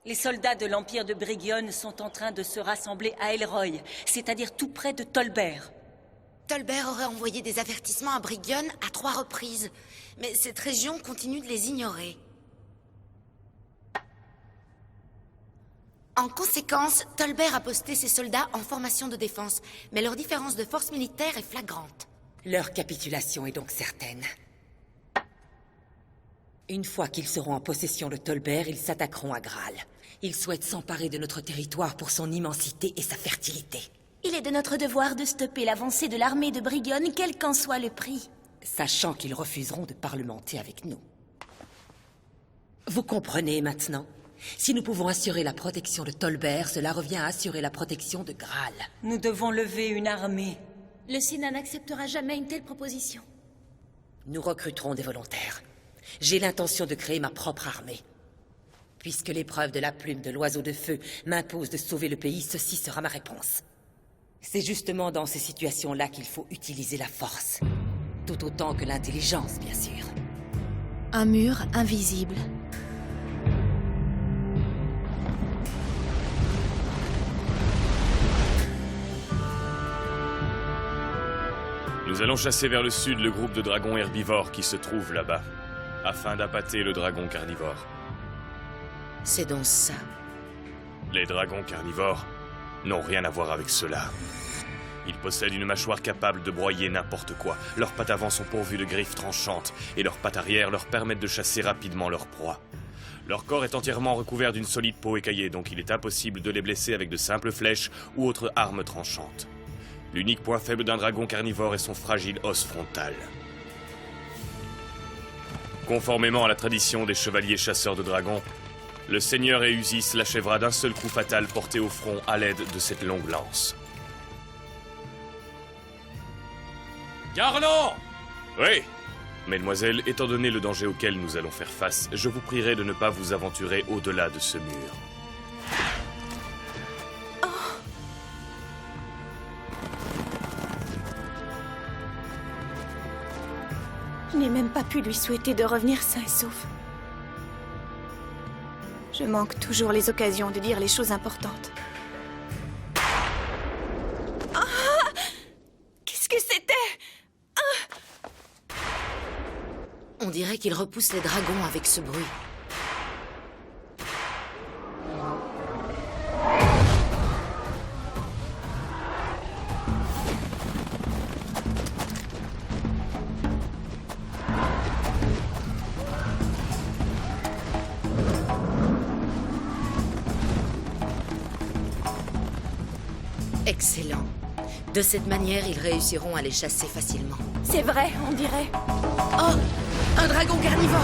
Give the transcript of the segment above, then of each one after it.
Les soldats de l'Empire de Brygion sont en train de se rassembler à Elroy, c'est-à-dire tout près de Tolbert. Tolbert aurait envoyé des avertissements à Brygion à 3 reprises, mais cette région continue de les ignorer. En conséquence, Tolbert a posté ses soldats en formation de défense, mais leur différence de force militaire est flagrante. Leur capitulation est donc certaine. Une fois qu'ils seront en possession de Tolbert, ils s'attaqueront à Graal. Ils souhaitent s'emparer de notre territoire pour son immensité et sa fertilité. Il est de notre devoir de stopper l'avancée de l'armée de Brygion, quel qu'en soit le prix. Sachant qu'ils refuseront de parlementer avec nous. Vous comprenez maintenant? Si nous pouvons assurer la protection de Tolbert, cela revient à assurer la protection de Graal. Nous devons lever une armée. Le Sénat n'acceptera jamais une telle proposition. Nous recruterons des volontaires. J'ai l'intention de créer ma propre armée. Puisque l'épreuve de la plume de l'oiseau de feu m'impose de sauver le pays, ceci sera ma réponse. C'est justement dans ces situations-là qu'il faut utiliser la force. Tout autant que l'intelligence, bien sûr. Un mur invisible. Nous allons chasser vers le sud le groupe de dragons herbivores qui se trouve là-bas, afin d'appâter le dragon carnivore. C'est donc ça. Les dragons carnivores n'ont rien à voir avec cela. Ils possèdent une mâchoire capable de broyer n'importe quoi. Leurs pattes avant sont pourvues de griffes tranchantes, et leurs pattes arrière leur permettent de chasser rapidement leur proie. Leur corps est entièrement recouvert d'une solide peau écaillée, donc il est impossible de les blesser avec de simples flèches ou autres armes tranchantes. L'unique point faible d'un dragon carnivore est son fragile os frontal. Conformément à la tradition des chevaliers chasseurs de dragons, le seigneur Éusis l'achèvera d'un seul coup fatal porté au front à l'aide de cette longue lance. Garnon! Oui, mesdemoiselles, étant donné le danger auquel nous allons faire face, je vous prierai de ne pas vous aventurer au-delà de ce mur. Je n'ai même pas pu lui souhaiter de revenir sain et sauf. Je manque toujours les occasions de dire les choses importantes. Ah! Qu'est-ce que c'était? On dirait qu'il repousse les dragons avec ce bruit. Excellent. De cette manière, ils réussiront à les chasser facilement. C'est vrai, on dirait. Oh! Un dragon carnivore!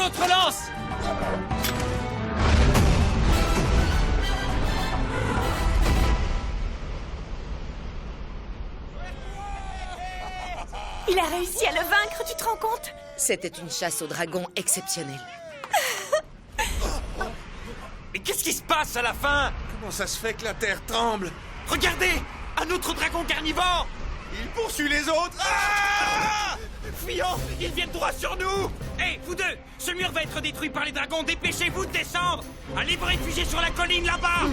autre lance! Il a réussi à le vaincre, tu te rends compte? C'était une chasse au dragon exceptionnelle. Mais qu'est-ce qui se passe à la fin? Comment ça se fait que la terre tremble? Regardez! Un autre dragon carnivore! Il poursuit les autres. Ah! Fuyons! Ils viennent droit sur nous! Hé, vous deux! Ce mur va être détruit par les dragons, dépêchez-vous de descendre! Allez vous réfugier sur la colline là-bas!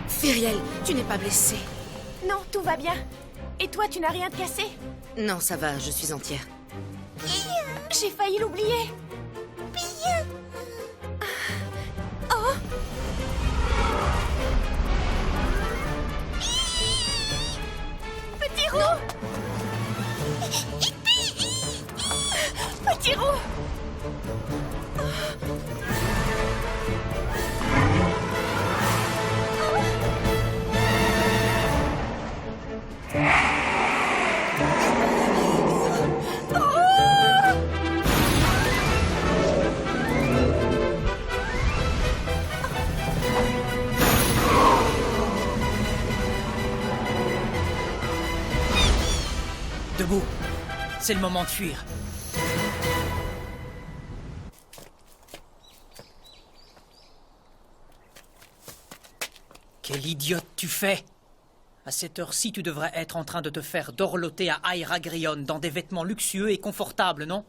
Firiel, tu n'es pas blessée? Non, tout va bien. Et toi, tu n'as rien de cassé? Non, ça va, je suis entière. J'ai failli l'oublier. Oh! Petit roux! Petit roux! Debout! C'est le moment de fuir. Quel idiote tu fais! À cette heure-ci, tu devrais être en train de te faire dorloter à Air Agrion dans des vêtements luxueux et confortables, non?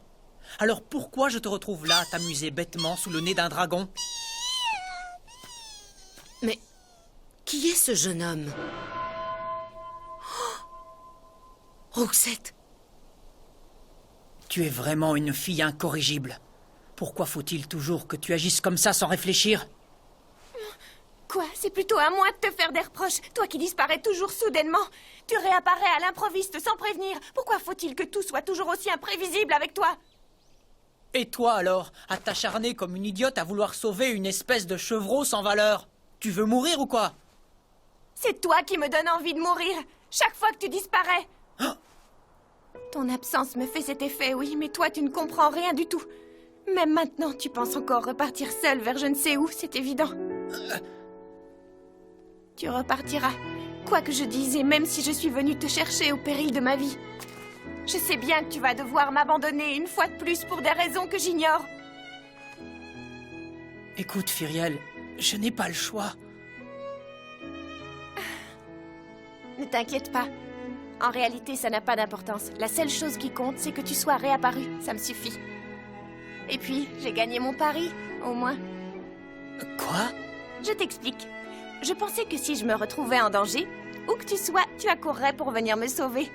Alors pourquoi je te retrouve là à t'amuser bêtement sous le nez d'un dragon? Mais qui est ce jeune homme? Oh, Roxette! Tu es vraiment une fille incorrigible. Pourquoi faut-il toujours que tu agisses comme ça sans réfléchir? Quoi? C'est plutôt à moi de te faire des reproches. Toi qui disparais toujours soudainement. Tu réapparais à l'improviste sans prévenir. Pourquoi faut-il que tout soit toujours aussi imprévisible avec toi? Et toi alors, à t'acharner comme une idiote à vouloir sauver une espèce de chevreau sans valeur? Tu veux mourir ou quoi? C'est toi qui me donne envie de mourir. Chaque fois que tu disparais. Hein? Ton absence me fait cet effet, oui, mais toi tu ne comprends rien du tout. Même maintenant, tu penses encore repartir seul vers je ne sais où, c'est évident. Tu repartiras, quoi que je dise, et même si je suis venue te chercher au péril de ma vie. Je sais bien que tu vas devoir m'abandonner une fois de plus pour des raisons que j'ignore. Écoute, Firiel, je n'ai pas le choix. Ne t'inquiète pas. En réalité, ça n'a pas d'importance. La seule chose qui compte, c'est que tu sois réapparu. Ça me suffit. Et puis, j'ai gagné mon pari, au moins. Quoi? Je t'explique. Je pensais que si je me retrouvais en danger, où que tu sois, tu accourrais pour venir me sauver.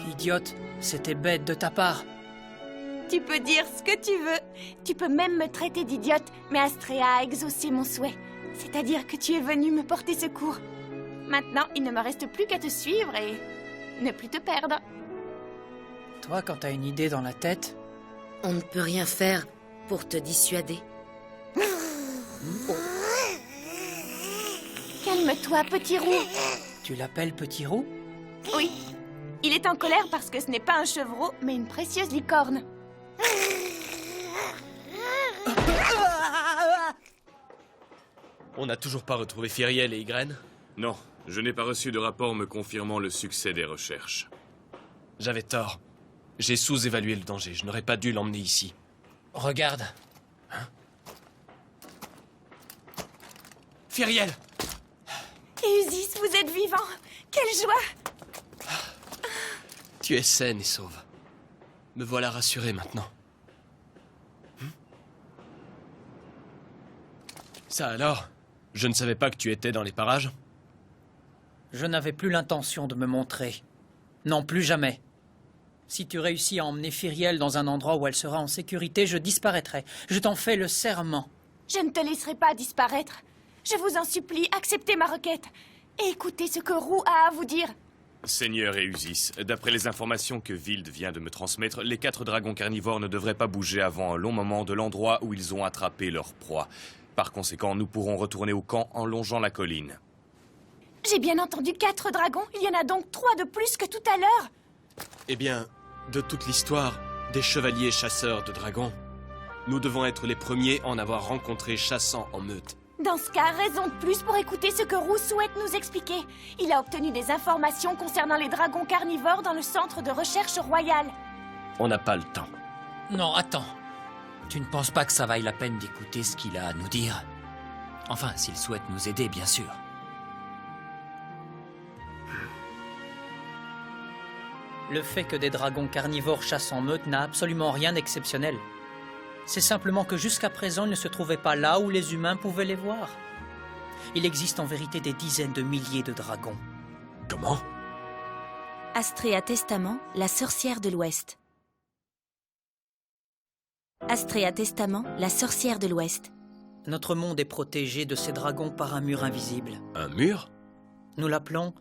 Idiote, c'était bête de ta part. Tu peux dire ce que tu veux. Tu peux même me traiter d'idiote, mais Astrea a exaucé mon souhait. C'est-à-dire que tu es venu me porter secours. Maintenant, il ne me reste plus qu'à te suivre et ne plus te perdre. Toi, quand t'as une idée dans la tête... On ne peut rien faire pour te dissuader. Calme-toi, petit roux. Tu l'appelles Petit Roux? Oui. Il est en colère parce que ce n'est pas un chevreau, mais une précieuse licorne. On n'a toujours pas retrouvé Firiel et Ygraine? Non, je n'ai pas reçu de rapport me confirmant le succès des recherches. J'avais tort. J'ai sous-évalué le danger. Je n'aurais pas dû l'emmener ici. Regarde. Firiel! Eusis, vous êtes vivant. Quelle joie! Tu es saine et sauve. Me voilà rassuré maintenant. Ça alors? Je ne savais pas que tu étais dans les parages? Je n'avais plus l'intention de me montrer. Non, plus jamais. Si tu réussis à emmener Firiel dans un endroit où elle sera en sécurité, je disparaîtrai. Je t'en fais le serment. Je ne te laisserai pas disparaître. Je vous en supplie, acceptez ma requête. Et écoutez ce que Roux a à vous dire. Seigneur Eusis, d'après les informations que Wild vient de me transmettre, les 4 dragons carnivores ne devraient pas bouger avant un long moment de l'endroit où ils ont attrapé leur proie. Par conséquent, nous pourrons retourner au camp en longeant la colline. J'ai bien entendu 4 dragons. Il y en a donc 3 de plus que tout à l'heure. Eh bien, de toute l'histoire des chevaliers chasseurs de dragons, nous devons être les premiers à en avoir rencontré chassant en meute. Dans ce cas, raison de plus pour écouter ce que Roux souhaite nous expliquer. Il a obtenu des informations concernant les dragons carnivores dans le centre de recherche royal. On n'a pas le temps. Non, attends. Tu ne penses pas que ça vaille la peine d'écouter ce qu'il a à nous dire? Enfin, s'il souhaite nous aider, bien sûr. Le fait que des dragons carnivores chassent en meute n'a absolument rien d'exceptionnel. C'est simplement que jusqu'à présent, ils ne se trouvaient pas là où les humains pouvaient les voir. Il existe en vérité des dizaines de milliers de dragons. Comment? Astrea Testament, la sorcière de l'Ouest. Astrea Testament, la sorcière de l'Ouest. Notre monde est protégé de ces dragons par un mur invisible. Un mur? Nous l'appelons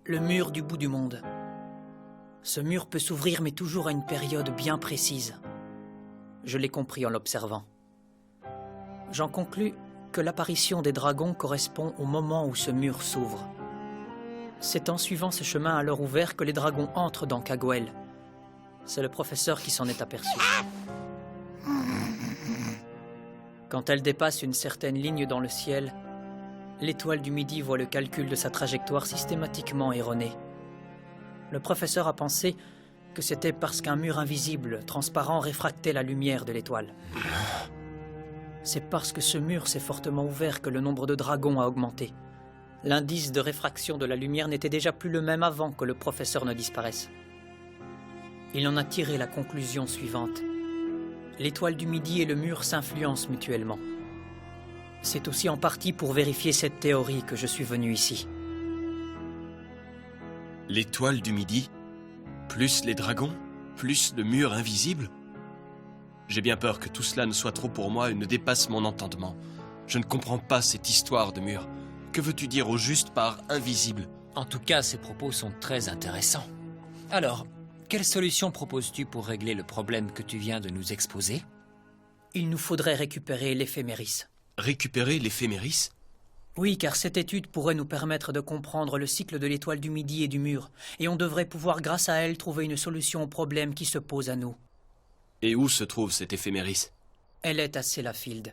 le mur du bout du monde. Ce mur peut s'ouvrir, mais toujours à une période bien précise. Je l'ai compris en l'observant. J'en conclus que l'apparition des dragons correspond au moment où ce mur s'ouvre. C'est en suivant ce chemin alors ouvert que les dragons entrent dans Kagoël. C'est le professeur qui s'en est aperçu. Quand elle dépasse une certaine ligne dans le ciel, l'étoile du Midi voit le calcul de sa trajectoire systématiquement erroné. Le professeur a pensé que c'était parce qu'un mur invisible, transparent, réfractait la lumière de l'étoile. C'est parce que ce mur s'est fortement ouvert que le nombre de dragons a augmenté. L'indice de réfraction de la lumière n'était déjà plus le même avant que le professeur ne disparaisse. Il en a tiré la conclusion suivante. L'étoile du Midi et le mur s'influencent mutuellement. C'est aussi en partie pour vérifier cette théorie que je suis venu ici. L'étoile du Midi? Plus les dragons? Plus le mur invisible? J'ai bien peur que tout cela ne soit trop pour moi et ne dépasse mon entendement. Je ne comprends pas cette histoire de mur. Que veux-tu dire au juste par invisible? En tout cas, ces propos sont très intéressants. Alors, quelle solution proposes-tu pour régler le problème que tu viens de nous exposer? Il nous faudrait récupérer l'éphéméris. Récupérer l'éphéméris? Oui, car cette étude pourrait nous permettre de comprendre le cycle de l'étoile du Midi et du mur, et on devrait pouvoir, grâce à elle, trouver une solution au problème qui se pose à nous. Et où se trouve cette éphéméris? Elle est à Sellafield.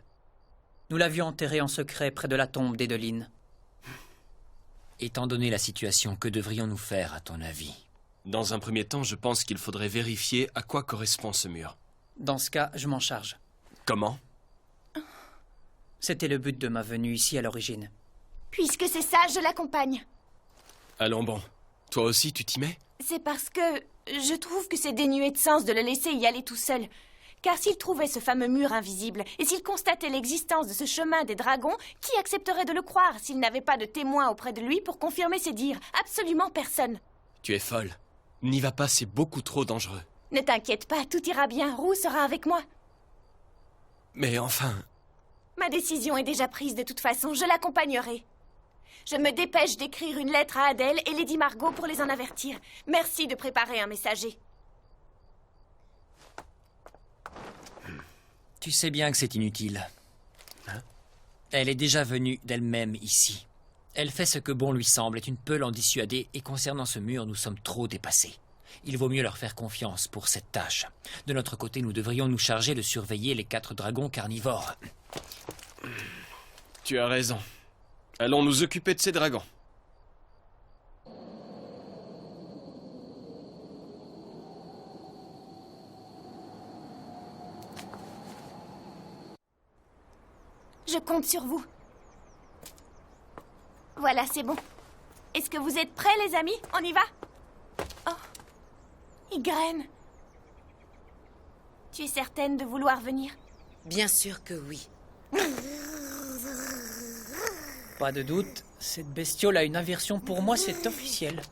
Nous l'avions enterrée en secret près de la tombe d'Edeline. Étant donné la situation, que devrions-nous faire, à ton avis? Dans un premier temps, je pense qu'il faudrait vérifier à quoi correspond ce mur. Dans ce cas, je m'en charge. Comment? C'était le but de ma venue ici à l'origine. Puisque c'est ça, je l'accompagne. Allons bon. Toi aussi, tu t'y mets? C'est parce que je trouve que c'est dénué de sens de le laisser y aller tout seul. Car s'il trouvait ce fameux mur invisible, et s'il constatait l'existence de ce chemin des dragons, qui accepterait de le croire s'il n'avait pas de témoin auprès de lui pour confirmer ses dires? Absolument personne. Tu es folle. N'y va pas, c'est beaucoup trop dangereux. Ne t'inquiète pas, tout ira bien. Roux sera avec moi. Mais enfin... Ma décision est déjà prise de toute façon, je l'accompagnerai. Je me dépêche d'écrire une lettre à Adèle et Lady Margot pour les en avertir. Merci de préparer un messager. Tu sais bien que c'est inutile. Elle est déjà venue d'elle-même ici. Elle fait ce que bon lui semble et tu ne peux l'en dissuader, et concernant ce mur, nous sommes trop dépassés. Il vaut mieux leur faire confiance pour cette tâche. De notre côté, nous devrions nous charger de surveiller les 4 dragons carnivores. Tu as raison. Allons nous occuper de ces dragons. Je compte sur vous. Voilà, c'est bon. Est-ce que vous êtes prêts, les amis? On y va? Oh, Ygraine. Tu es certaine de vouloir venir? Bien sûr que oui. Pas de doute, cette bestiole a une aversion pour moi, c'est officiel.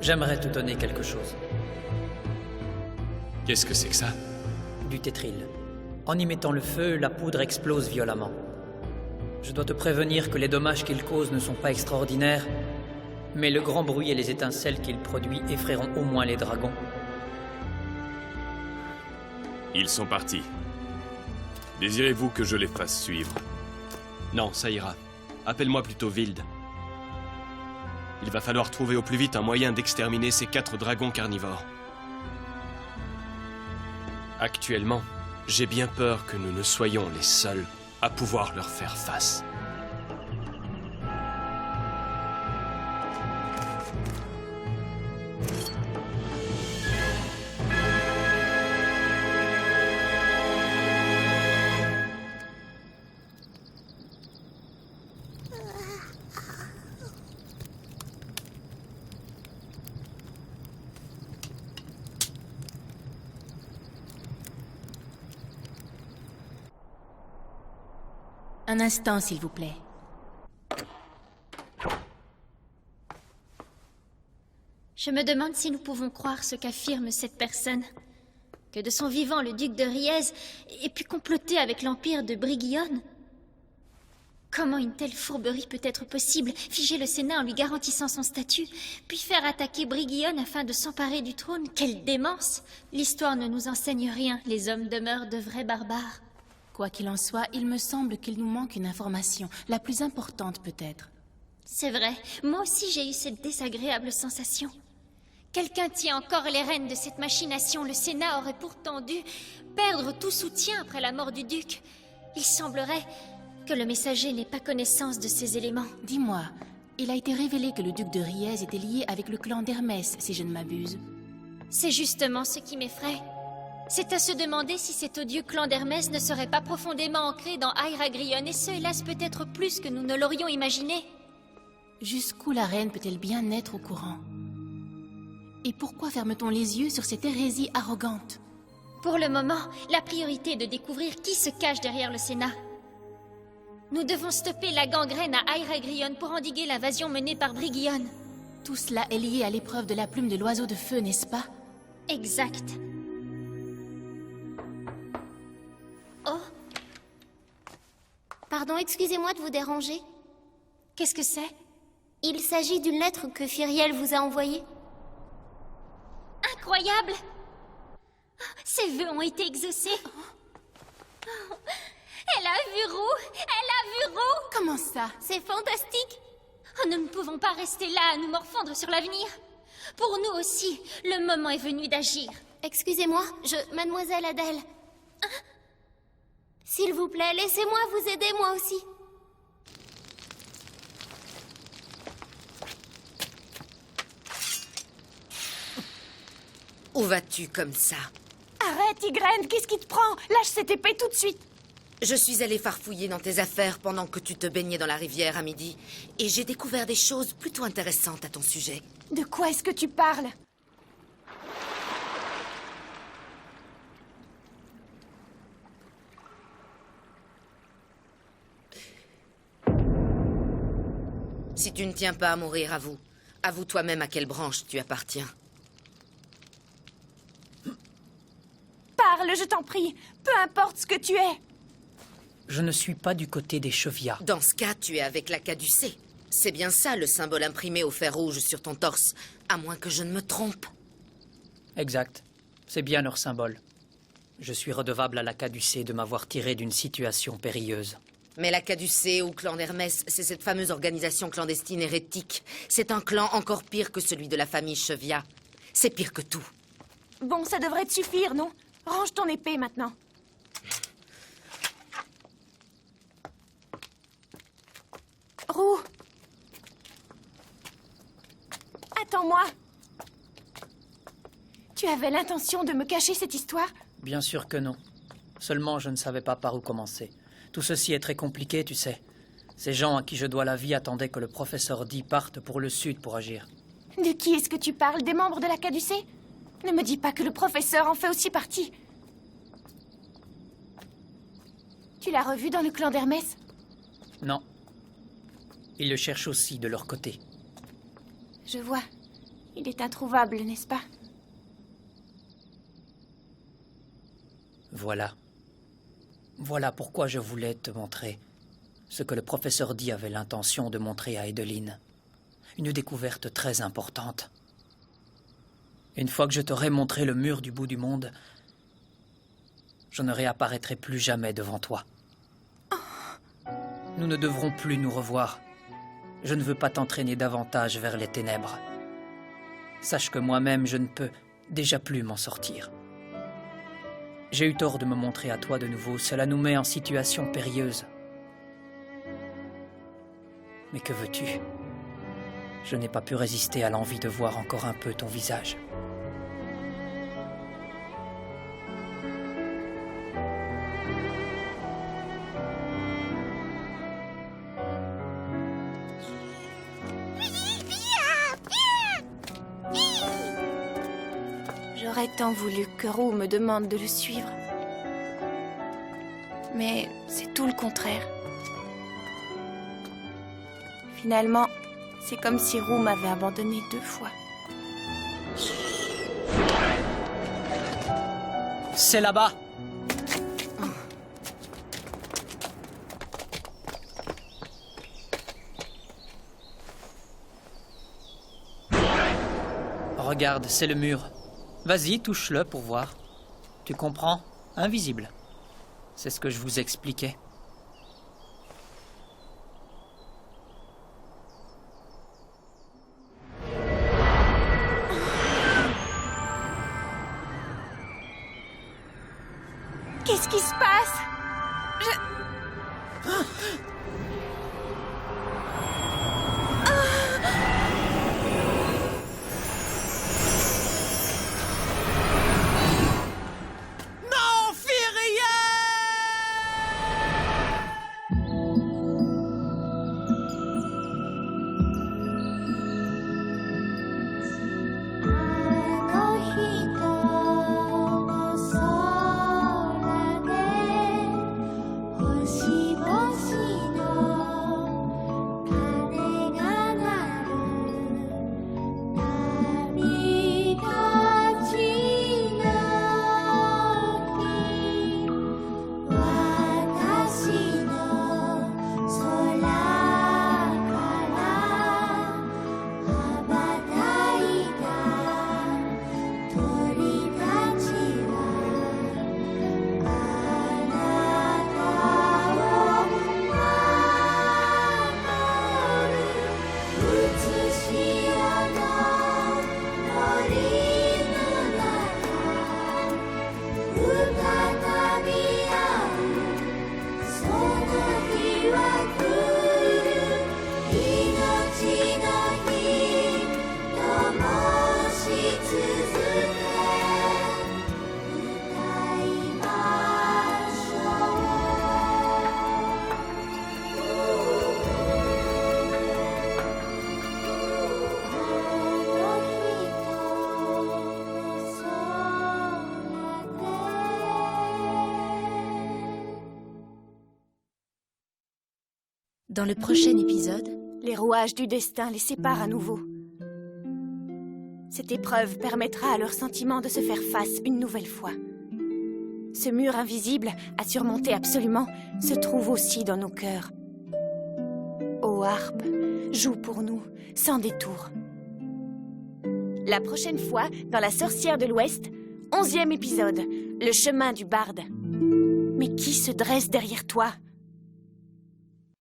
J'aimerais te donner quelque chose. Qu'est-ce que c'est que ça? Du tétryl. En y mettant le feu, la poudre explose violemment. Je dois te prévenir que les dommages qu'il cause ne sont pas extraordinaires, mais le grand bruit et les étincelles qu'il produit effrayeront au moins les dragons. Ils sont partis. Désirez-vous que je les fasse suivre? Non, ça ira. Appelle-moi plutôt Wild. Il va falloir trouver au plus vite un moyen d'exterminer ces 4 dragons carnivores. Actuellement, j'ai bien peur que nous ne soyons les seuls à pouvoir leur faire face. Un instant, s'il vous plaît. Je me demande si nous pouvons croire ce qu'affirme cette personne. Que de son vivant, le duc de Riez ait pu comploter avec l'empire de Brigionne. Comment une telle fourberie peut être possible? Figer le Sénat en lui garantissant son statut, puis faire attaquer Brigionne afin de s'emparer du trône? Quelle démence! L'histoire ne nous enseigne rien, les hommes demeurent de vrais barbares. Quoi qu'il en soit, il me semble qu'il nous manque une information, la plus importante peut-être. C'est vrai, moi aussi j'ai eu cette désagréable sensation. Quelqu'un tient encore les rênes de cette machination. Le Sénat aurait pourtant dû perdre tout soutien après la mort du duc. Il semblerait que le messager n'ait pas connaissance de ces éléments. Dis-moi, il a été révélé que le duc de Riez était lié avec le clan d'Hermès, si je ne m'abuse. C'est justement ce qui m'effraie. C'est à se demander si cet odieux clan d'Hermès ne serait pas profondément ancré dans Aïra-Grion, et ce, hélas, peut-être plus que nous ne l'aurions imaginé. Jusqu'où la reine peut-elle bien être au courant? Et pourquoi ferme-t-on les yeux sur cette hérésie arrogante? Pour le moment, la priorité est de découvrir qui se cache derrière le Sénat. Nous devons stopper la gangrène à Aïra-Grion pour endiguer l'invasion menée par Brigionne. Tout cela est lié à l'épreuve de la plume de l'oiseau de feu, n'est-ce pas? Exact. Oh. Pardon, excusez-moi de vous déranger. Qu'est-ce que c'est? Il s'agit d'une lettre que Firiel vous a envoyée. Incroyable! Ses vœux ont été exaucés. Elle a vu roux! Elle a vu roux! Comment ça? C'est fantastique! Oh, nous ne pouvons pas rester là à nous morfondre sur l'avenir. Pour nous aussi, le moment est venu d'agir. Excusez-moi, Mademoiselle Adèle. S'il vous plaît, laissez-moi vous aider moi aussi. Où vas-tu comme ça? Arrête, Ygraine, qu'est-ce qui te prend? Lâche cette épée tout de suite. Je suis allée farfouiller dans tes affaires pendant que tu te baignais dans la rivière à midi, et j'ai découvert des choses plutôt intéressantes à ton sujet. De quoi est-ce que tu parles? Si tu ne tiens pas à mourir, avoue toi-même à quelle branche tu appartiens. Parle, je t'en prie, peu importe ce que tu es. Je ne suis pas du côté des Chevias. Dans ce cas, tu es avec la caducée. C'est bien ça le symbole imprimé au fer rouge sur ton torse, à moins que je ne me trompe. Exact. C'est bien leur symbole. Je suis redevable à la caducée de m'avoir tiré d'une situation périlleuse. Mais la caducée ou clan d'Hermès, c'est cette fameuse organisation clandestine hérétique. C'est un clan encore pire que celui de la famille Chevia. C'est pire que tout. Bon, ça devrait te suffire, non? Range ton épée maintenant. Roux. Attends-moi. Tu avais l'intention de me cacher cette histoire? Bien sûr que non. Seulement, je ne savais pas par où commencer. Tout ceci est très compliqué, tu sais. Ces gens à qui je dois la vie attendaient que le professeur D parte pour le sud pour agir. De qui est-ce que tu parles? Des membres de la caducée? Ne me dis pas que le professeur en fait aussi partie. Tu l'as revu dans le clan d'Hermès? Non. Ils le cherchent aussi de leur côté. Je vois. Il est introuvable, n'est-ce pas? Voilà. Voilà pourquoi je voulais te montrer ce que le professeur Dee avait l'intention de montrer à Edeline. Une découverte très importante. Une fois que je t'aurai montré le mur du bout du monde, je ne réapparaîtrai plus jamais devant toi. Nous ne devrons plus nous revoir. Je ne veux pas t'entraîner davantage vers les ténèbres. Sache que moi-même, je ne peux déjà plus m'en sortir. J'ai eu tort de me montrer à toi de nouveau. Cela nous met en situation périlleuse. Mais que veux-tu? Je n'ai pas pu résister à l'envie de voir encore un peu ton visage. J'aurais tant voulu que Roux me demande de le suivre. Mais c'est tout le contraire. Finalement, c'est comme si Roux m'avait abandonné 2 fois. C'est là-bas! Regarde, c'est le mur. Vas-y, touche-le pour voir. Tu comprends? Invisible. C'est ce que je vous expliquais. Qu'est-ce qui se passe? Dans le prochain épisode, les rouages du destin les séparent à nouveau. Cette épreuve permettra à leurs sentiments de se faire face une nouvelle fois. Ce mur invisible, à surmonter absolument, se trouve aussi dans nos cœurs. Ô harpe, joue pour nous, sans détour. La prochaine fois, dans La Sorcière de l'Ouest, 11e épisode, le chemin du barde. Mais qui se dresse derrière toi ?